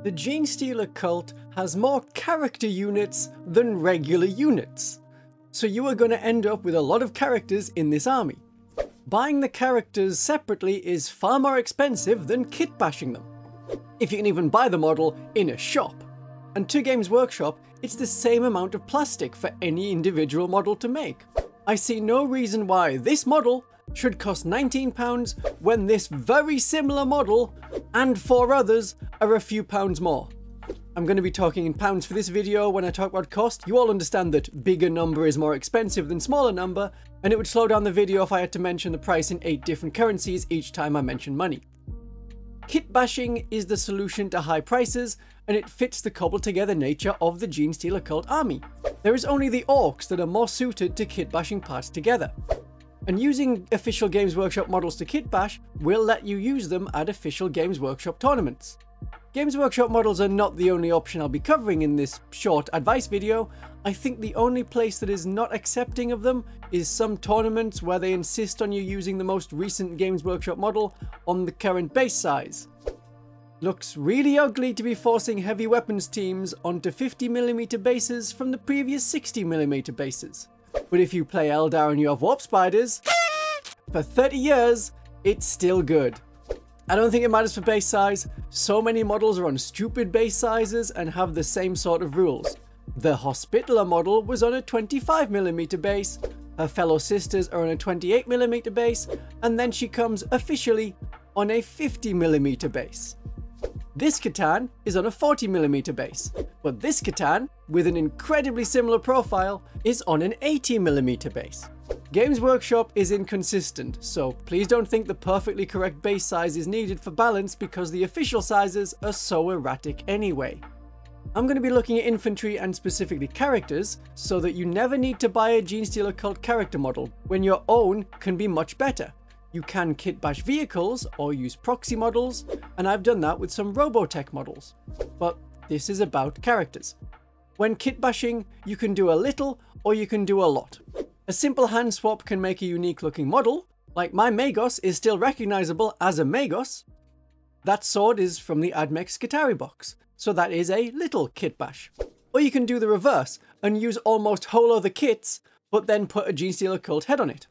The Genestealer Cult has more character units than regular units, so you are going to end up with a lot of characters in this army. Buying the characters separately is far more expensive than kit bashing them, if you can even buy the model in a shop. And to Games Workshop, it's the same amount of plastic for any individual model to make. I see no reason why this model should cost £19 when this very similar model and 4 others are a few pounds more. I'm going to be talking in pounds for this video. When I talk about cost, you all understand that bigger number is more expensive than smaller number, and it would slow down the video if I had to mention the price in 8 different currencies each time I mention money. Kit bashing is the solution to high prices, and it fits the cobbled together nature of the Genestealer Cult army. There is only the orcs that are more suited to kit bashing parts together. And using official Games Workshop models to kit bash will let you use them at official Games Workshop tournaments. Games Workshop models are not the only option I'll be covering in this short advice video. I think the only place that is not accepting of them is some tournaments where they insist on you using the most recent Games Workshop model on the current base size. Looks really ugly to be forcing heavy weapons teams onto 50mm bases from the previous 60mm bases. But if you play Eldar and you have warp spiders, for 30 years, it's still good. I don't think it matters for base size. So many models are on stupid base sizes and have the same sort of rules. The Hospitaller model was on a 25mm base, her fellow sisters are on a 28mm base, and then she comes officially on a 50mm base. This Catan is on a 40mm base, but this Catan, with an incredibly similar profile, is on an 80mm base. Games Workshop is inconsistent, so please don't think the perfectly correct base size is needed for balance because the official sizes are so erratic anyway. I'm going to be looking at infantry and specifically characters, so that you never need to buy a Genestealer Cult character model when your own can be much better. You can kit bash vehicles or use proxy models, and I've done that with some Robotech models. But this is about characters. When kit bashing, you can do a little or you can do a lot. A simple hand swap can make a unique looking model, like my Magos is still recognizable as a Magos. That sword is from the Admech Skitarii box, so that is a little kit bash. Or you can do the reverse and use almost whole other kits, but then put a Genestealer Cult head on it.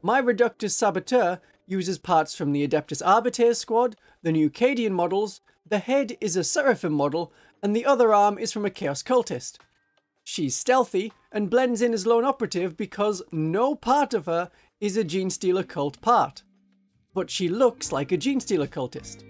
My Reductus Sabatour uses parts from the Adeptus Arbiter squad, the new Cadian models, the head is a Seraphim model, and the other arm is from a Chaos Cultist. She's stealthy and blends in as lone operative because no part of her is a Genestealer Cult part. But she looks like a Genestealer Cultist.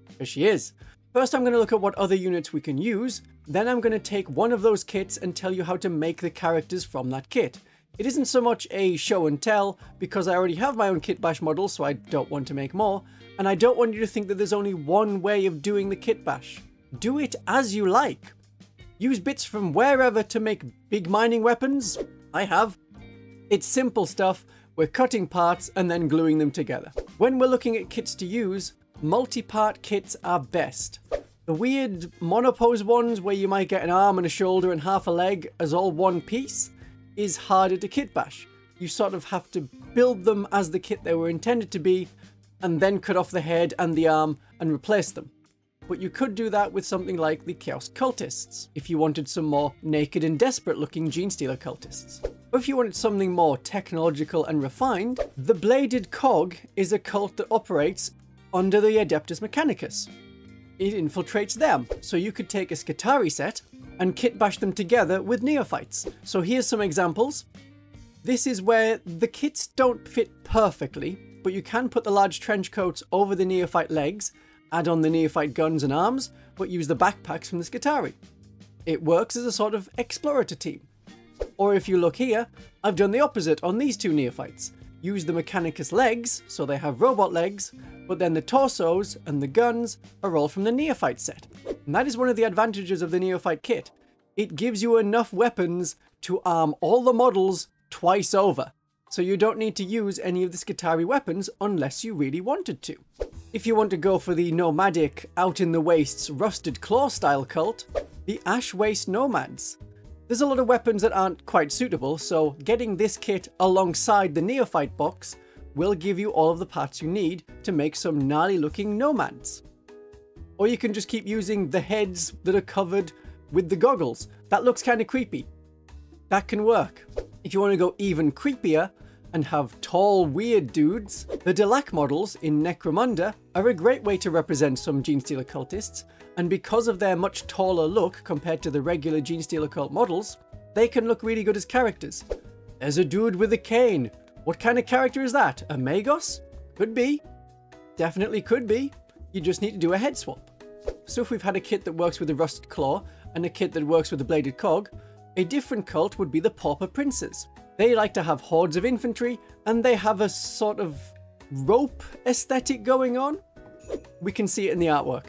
Because she is. First I'm going to look at what other units we can use, then I'm going to take one of those kits and tell you how to make the characters from that kit. It isn't so much a show and tell, because I already have my own kit bash model, so I don't want to make more, and I don't want you to think that there's only one way of doing the kit bash. Do it as you like. Use bits from wherever to make big mining weapons. I have. It's simple stuff. We're cutting parts and then gluing them together. When we're looking at kits to use, multi-part kits are best. The weird monopose ones where you might get an arm and a shoulder and half a leg as all one piece is harder to kit bash. You sort of have to build them as the kit they were intended to be and then cut off the head and the arm and replace them. But you could do that with something like the Chaos Cultists if you wanted some more naked and desperate looking Genestealer Cultists. Or if you wanted something more technological and refined, the Bladed Cog is a cult that operates under the Adeptus Mechanicus. It infiltrates them, so you could take a Skitarii set and kit bash them together with Neophytes. So here's some examples. This is where the kits don't fit perfectly, but you can put the large trench coats over the Neophyte legs, add on the Neophyte guns and arms, but use the backpacks from the Skitarii. It works as a sort of explorator team. Or if you look here, I've done the opposite on these two Neophytes. Use the Mechanicus legs, so they have robot legs, but then the torsos and the guns are all from the Neophyte set. And that is one of the advantages of the Neophyte kit. It gives you enough weapons to arm all the models twice over, so you don't need to use any of the Skitarii weapons unless you really wanted to. If you want to go for the nomadic, out in the wastes, rusted claw style cult, the Ash Waste Nomads. There's a lot of weapons that aren't quite suitable, so getting this kit alongside the Neophyte box will give you all of the parts you need to make some gnarly looking nomads. Or you can just keep using the heads that are covered with the goggles. That looks kind of creepy. That can work. If you want to go even creepier and have tall, weird dudes, the Delac models in Necromunda are a great way to represent some Genestealer cultists, and because of their much taller look compared to the regular Genestealer cult models, they can look really good as characters. There's a dude with a cane. What kind of character is that? A Magos? Could be. Definitely could be. You just need to do a head swap. So if we've had a kit that works with the Rusted Claw and a kit that works with the Bladed Cog, a different cult would be the Pauper Princes. They like to have hordes of infantry, and they have a sort of rope aesthetic going on. We can see it in the artwork.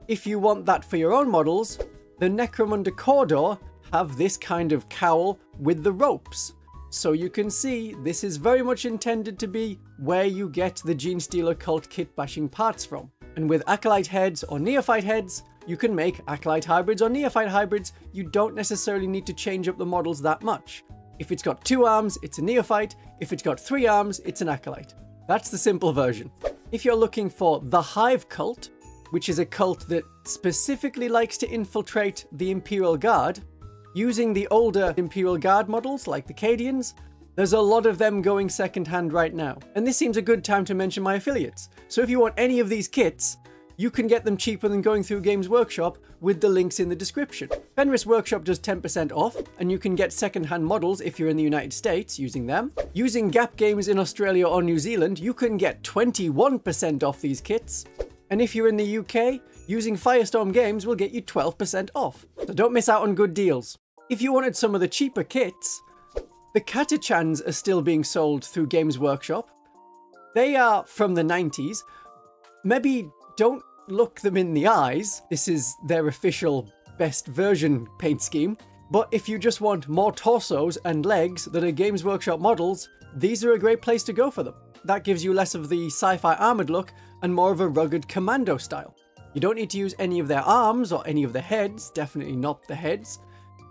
If you want that for your own models, the Necromunda Cawdor have this kind of cowl with the ropes. So you can see this is very much intended to be where you get the Genestealer cult kit bashing parts from. And with Acolyte heads or Neophyte heads, you can make Acolyte hybrids or Neophyte hybrids. You don't necessarily need to change up the models that much. If it's got 2 arms, it's a Neophyte. If it's got 3 arms, it's an Acolyte. That's the simple version. If you're looking for the Hive cult, which is a cult that specifically likes to infiltrate the Imperial Guard, using the older Imperial Guard models like the Cadians, there's a lot of them going secondhand right now. And this seems a good time to mention my affiliates. So if you want any of these kits, you can get them cheaper than going through Games Workshop with the links in the description. Fenris Workshop does 10% off, and you can get secondhand models if you're in the United States using them. Using Gap Games in Australia or New Zealand, you can get 21% off these kits. And if you're in the UK, using Firestorm Games will get you 12% off. So don't miss out on good deals. If you wanted some of the cheaper kits, the Catachans are still being sold through Games Workshop. They are from the 90s. Maybe don't look them in the eyes. This is their official best version paint scheme. But if you just want more torsos and legs that are Games Workshop models, these are a great place to go for them. That gives you less of the sci-fi armored look and more of a rugged commando style. You don't need to use any of their arms or any of the heads, definitely not the heads.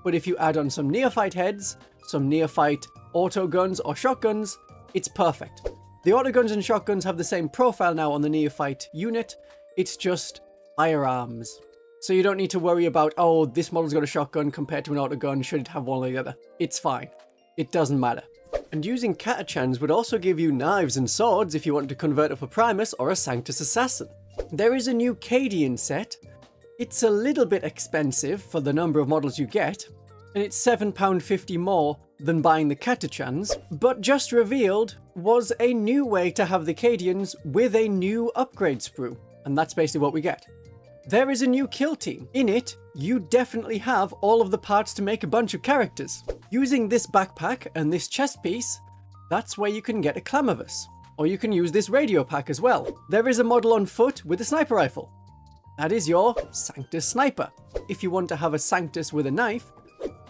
But if you add on some Neophyte heads, some Neophyte auto guns or shotguns, it's perfect. The autoguns and shotguns have the same profile now on the Neophyte unit. It's just firearms. So you don't need to worry about, oh, this model's got a shotgun compared to an autogun, should it have one or the other? It's fine. It doesn't matter. And using Catachans would also give you knives and swords if you want to convert up a Primus or a Sanctus Assassin. There is a new Cadian set. It's a little bit expensive for the number of models you get, and it's £7.50 more than buying the Catachans, but just revealed was a new way to have the Cadians with a new upgrade sprue. And that's basically what we get. There is a new kill team. In it, you definitely have all of the parts to make a bunch of characters. Using this backpack and this chest piece, that's where you can get a Clamavus. Or you can use this radio pack as well. There is a model on foot with a sniper rifle. That is your Sanctus sniper. If you want to have a Sanctus with a knife,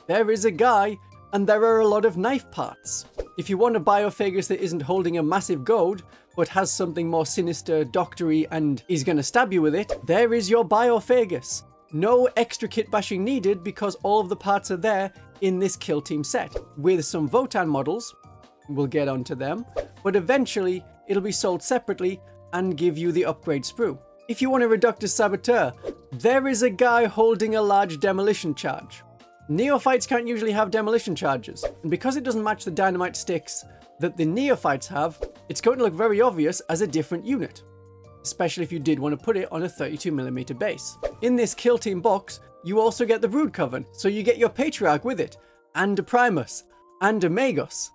there is a guy, and there are a lot of knife parts. If you want a Biophagus that isn't holding a massive goad, but has something more sinister, doctory, and is going to stab you with it, there is your Biophagus. No extra kit bashing needed because all of the parts are there in this kill team set. With some Votann models, we'll get onto them, but eventually it'll be sold separately and give you the upgrade sprue. If you want a Reductus Sabatour, there is a guy holding a large demolition charge. Neophytes can't usually have demolition charges, and because it doesn't match the dynamite sticks that the Neophytes have, it's going to look very obvious as a different unit, especially if you did want to put it on a 32mm base. In this kill team box, you also get the Brood Coven, so you get your Patriarch with it, and a Primus, and a Magos.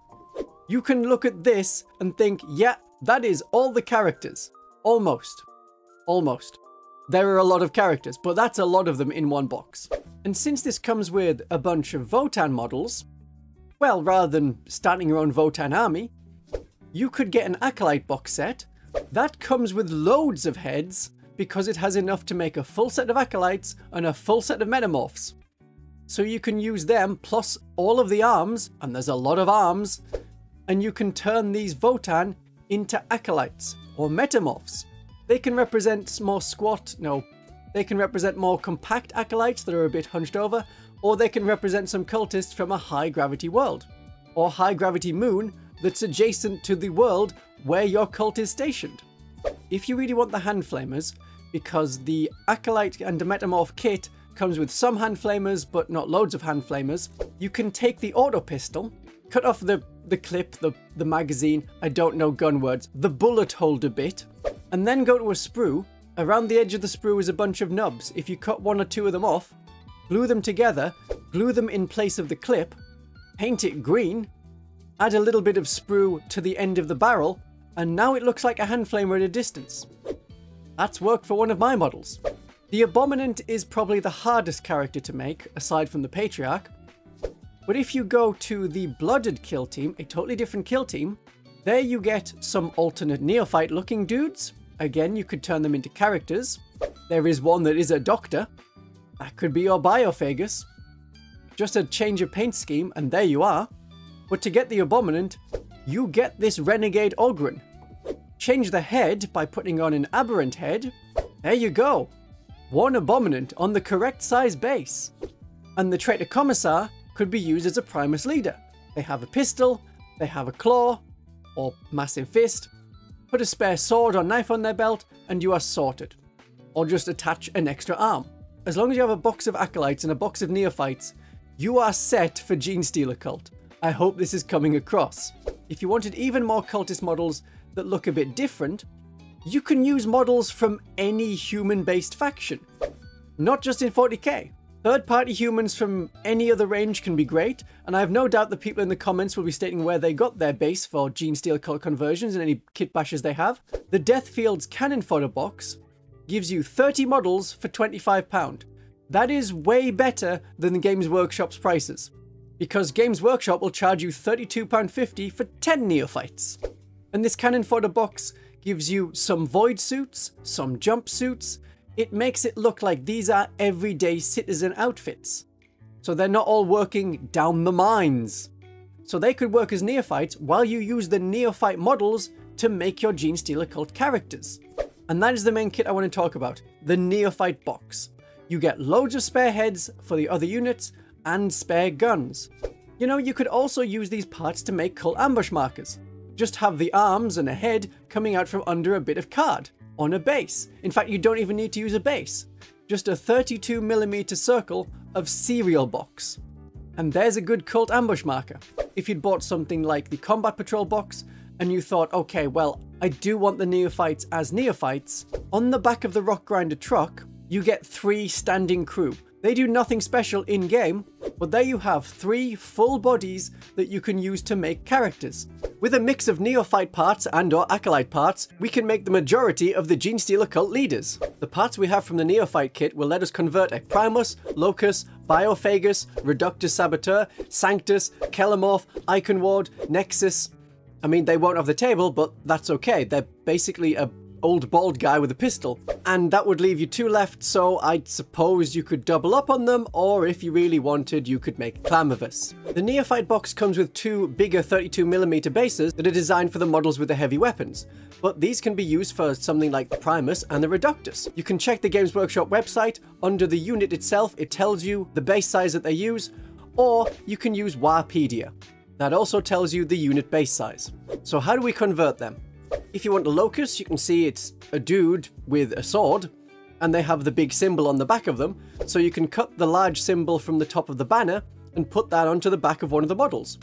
You can look at this and think, yeah, that is all the characters. Almost. Almost. There are a lot of characters, but that's a lot of them in one box. And since this comes with a bunch of Votann models, well, rather than starting your own Votann army, you could get an Acolyte box set that comes with loads of heads because it has enough to make a full set of Acolytes and a full set of Metamorphs. So you can use them plus all of the arms, and there's a lot of arms, and you can turn these Votann into Acolytes or Metamorphs. They can represent they can represent more compact Acolytes that are a bit hunched over, or they can represent some cultists from a high gravity world, or high gravity moon that's adjacent to the world where your cult is stationed. If you really want the hand flamers, because the Acolyte and the Metamorph kit comes with some hand flamers, but not loads of hand flamers. You can take the auto pistol, cut off the clip, the magazine, I don't know gun words, the bullet holder bit, and then go to a sprue. Around the edge of the sprue is a bunch of nubs. If you cut one or two of them off, glue them together, glue them in place of the clip, paint it green, add a little bit of sprue to the end of the barrel, and now it looks like a hand flamer at a distance. That's worked for one of my models. The Abominant is probably the hardest character to make, aside from the Patriarch. But if you go to the Blooded kill team, a totally different kill team, there you get some alternate Neophyte looking dudes. Again, you could turn them into characters. There is one that is a doctor. That could be your Biophagus. Just a change of paint scheme, and there you are. But to get the Abominant, you get this Renegade Ogryn. Change the head by putting on an Aberrant head. There you go. One Abominant on the correct size base. And the Traitor Commissar could be used as a Primus leader. They have a pistol, they have a claw, or massive fist. Put a spare sword or knife on their belt, and you are sorted. Or just attach an extra arm. As long as you have a box of Acolytes and a box of Neophytes, you are set for Genestealer Cult. I hope this is coming across. If you wanted even more cultist models that look a bit different, you can use models from any human-based faction. Not just in 40k. Third-party humans from any other range can be great, and I have no doubt that people in the comments will be stating where they got their base for Genestealer Cult conversions and any kit bashes they have. The Deathfields Cannonfodder box gives you 30 models for £25. That is way better than the Games Workshop's prices, because Games Workshop will charge you £32.50 for 10 Neophytes. And this Cannonfodder box gives you some void suits, some jumpsuits. It makes it look like these are everyday citizen outfits. So they're not all working down the mines. So they could work as Neophytes while you use the Neophyte models to make your Genestealer Cult characters. And that is the main kit I want to talk about, the Neophyte box. You get loads of spare heads for the other units and spare guns. You know, you could also use these parts to make cult ambush markers. Just have the arms and a head coming out from under a bit of card on a base. In fact, you don't even need to use a base. Just a 32mm circle of cereal box. And there's a good cult ambush marker. If you'd bought something like the Combat Patrol box and you thought, okay, well, I do want the Neophytes as Neophytes, on the back of the Rock Grinder truck, you get 3 standing crew. They do nothing special in-game, but there you have 3 full bodies that you can use to make characters. With a mix of Neophyte parts and or Acolyte parts, we can make the majority of the Genestealer Cult leaders. The parts we have from the Neophyte kit will let us convert a Primus, Locus, Biophagus, Reductus Sabatour, Sanctus, Kellermorph, Iconward, Nexos. I mean, they won't have the table, but that's okay. They're basically a old bald guy with a pistol. And that would leave you 2 left, so I suppose you could double up on them, or if you really wanted, you could make Clamavus. The Neophyte box comes with 2 bigger 32mm bases that are designed for the models with the heavy weapons, but these can be used for something like the Primus and the Reductus. You can check the Games Workshop website. Under the unit itself, it tells you the base size that they use, or you can use Warpedia. That also tells you the unit base size. So how do we convert them? If you want a Locus, you can see it's a dude with a sword, and they have the big symbol on the back of them, so you can cut the large symbol from the top of the banner and put that onto the back of one of the models.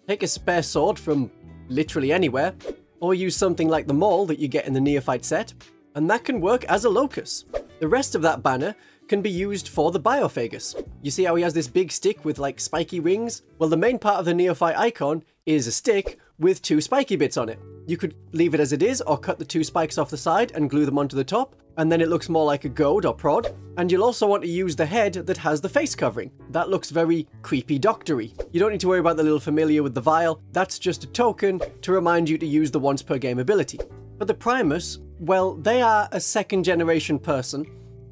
Take a spare sword from literally anywhere, or use something like the maul that you get in the Neophyte set, and that can work as a Locus. The rest of that banner can be used for the Biophagus. You see how he has this big stick with like spiky rings? Well, the main part of the Neophyte icon is a stick with 2 spiky bits on it. You could leave it as it is, or cut the 2 spikes off the side and glue them onto the top, and then it looks more like a goad or prod. And you'll also want to use the head that has the face covering. That looks very creepy doctory. You don't need to worry about the little familiar with the vial. That's just a token to remind you to use the once per game ability. But the Primus, well, they are a 2nd generation person,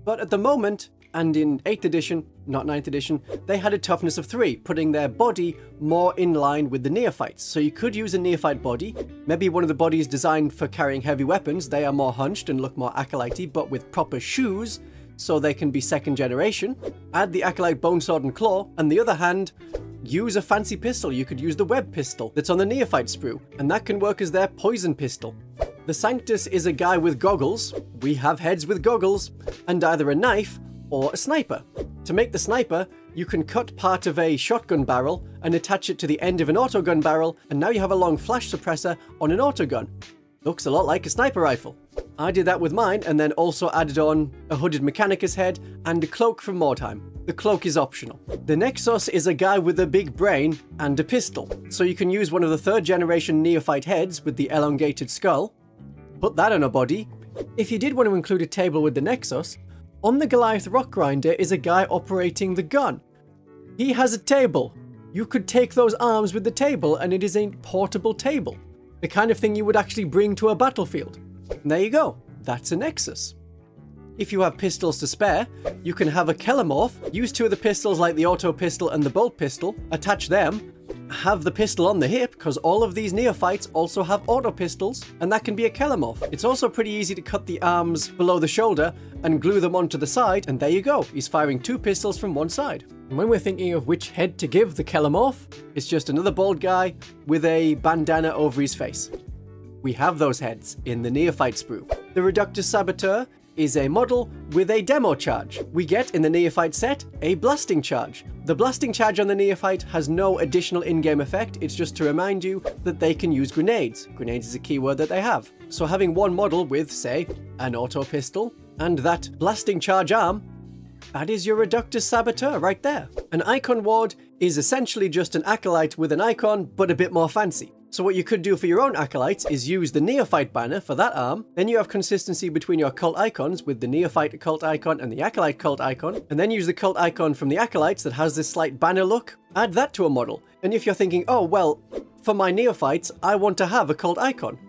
but at the moment, and in 8th edition, not 9th edition, they had a toughness of 3, putting their body more in line with the Neophytes. So you could use a Neophyte body, maybe one of the bodies designed for carrying heavy weapons. They are more hunched and look more acolyte-y, but with proper shoes, so they can be 2nd generation. Add the Acolyte Bone Sword and Claw, and the other hand, use a fancy pistol. You could use the web pistol that's on the Neophyte sprue, and that can work as their poison pistol. The Sanctus is a guy with goggles, we have heads with goggles, and either a knife or a sniper. To make the sniper, you can cut part of a shotgun barrel and attach it to the end of an autogun barrel, and now you have a long flash suppressor on an autogun. Looks a lot like a sniper rifle. I did that with mine and then also added on a hooded Mechanicus head and a cloak from Mordheim. The cloak is optional. The Nexos is a guy with a big brain and a pistol, so you can use one of the 3rd generation Neophyte heads with the elongated skull, put that on a body. If you did want to include a table with the Nexos, on the Goliath Rock Grinder is a guy operating the gun. He has a table. You could take those arms with the table and it is a portable table. The kind of thing you would actually bring to a battlefield. And there you go. That's a Nexus. If you have pistols to spare, you can have a Kellermorph, use 2 of the pistols like the auto pistol and the bolt pistol, attach them, have the pistol on the hip, because all of these Neophytes also have auto pistols, and that can be a Kellermorph. It's also pretty easy to cut the arms below the shoulder and glue them onto the side, and there you go, he's firing 2 pistols from one side. And when we're thinking of which head to give the Kellermorph, it's just another bald guy with a bandana over his face. We have those heads in the Neophyte sprue. The Reductus Sabatour is a model with a demo charge. We get in the Neophyte set a blasting charge. The blasting charge on the Neophyte has no additional in-game effect, it's just to remind you that they can use grenades. Grenades is a keyword that they have. So having one model with, say, an auto pistol and that blasting charge arm, that is your Reductus Sabatour right there. An Iconward is essentially just an Acolyte with an icon, but a bit more fancy. So what you could do for your own Acolytes is use the Neophyte banner for that arm, then you have consistency between your cult icons with the Neophyte cult icon and the Acolyte cult icon, and then use the cult icon from the Acolytes that has this slight banner look, add that to a model. And if you're thinking, oh well, for my Neophytes, I want to have a cult icon.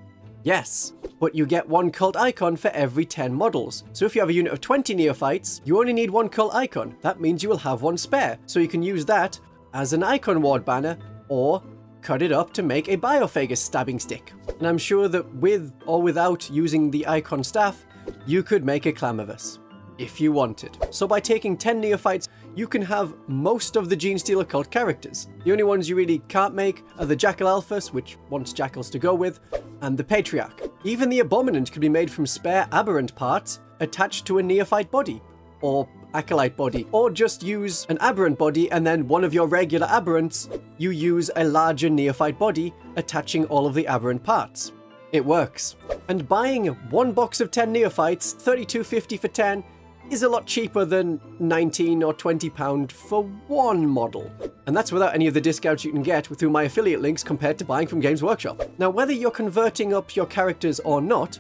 Yes, but you get 1 cult icon for every 10 models. So if you have a unit of 20 Neophytes, you only need 1 cult icon. That means you will have 1 spare, so you can use that as an Iconward banner, or cut it up to make a Biophagus stabbing stick. And I'm sure that with or without using the icon staff, you could make a Clamavus, if you wanted. So by taking 10 Neophytes, you can have most of the Genestealer Cult characters. The only ones you really can't make are the Jackal Alphas, which wants Jackals to go with, and the Patriarch. Even the Abominant could be made from spare Aberrant parts attached to a Neophyte body, or Acolyte body, or just use an Aberrant body and then one of your regular Aberrants, you use a larger Neophyte body attaching all of the Aberrant parts. It works. And buying 1 box of 10 Neophytes, $32.50 for 10, is a lot cheaper than £19 or £20 for 1 model. And that's without any of the discounts you can get through my affiliate links compared to buying from Games Workshop. Now, whether you're converting up your characters or not,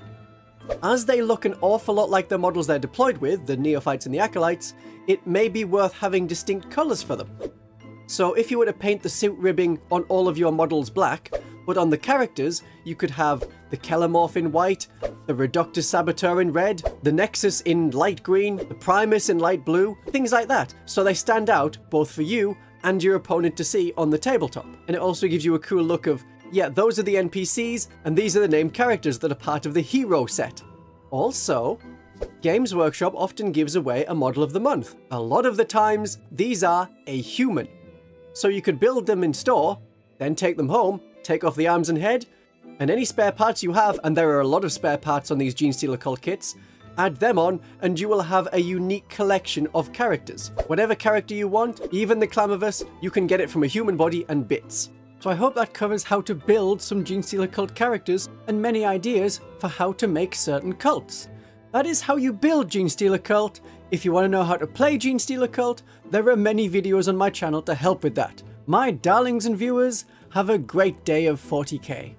as they look an awful lot like the models they're deployed with, the Neophytes and the Acolytes, it may be worth having distinct colours for them. So if you were to paint the suit ribbing on all of your models black, but on the characters, you could have the Kellermorph in white, the Reductus Sabatour in red, the Nexus in light green, the Primus in light blue, things like that. So they stand out both for you and your opponent to see on the tabletop. And it also gives you a cool look of, yeah, those are the NPCs, and these are the named characters that are part of the hero set. Also, Games Workshop often gives away a model of the month. A lot of the times, these are a human. So you could build them in store, then take them home, take off the arms and head, and any spare parts you have, and there are a lot of spare parts on these Genestealer Cult kits, add them on, and you will have a unique collection of characters. Whatever character you want, even the Clamavus, you can get it from a human body and bits. So I hope that covers how to build some Genestealer Cult characters and many ideas for how to make certain cults. That is how you build Genestealer Cult. If you want to know how to play Genestealer Cult, there are many videos on my channel to help with that. My darlings and viewers, have a great day of 40k.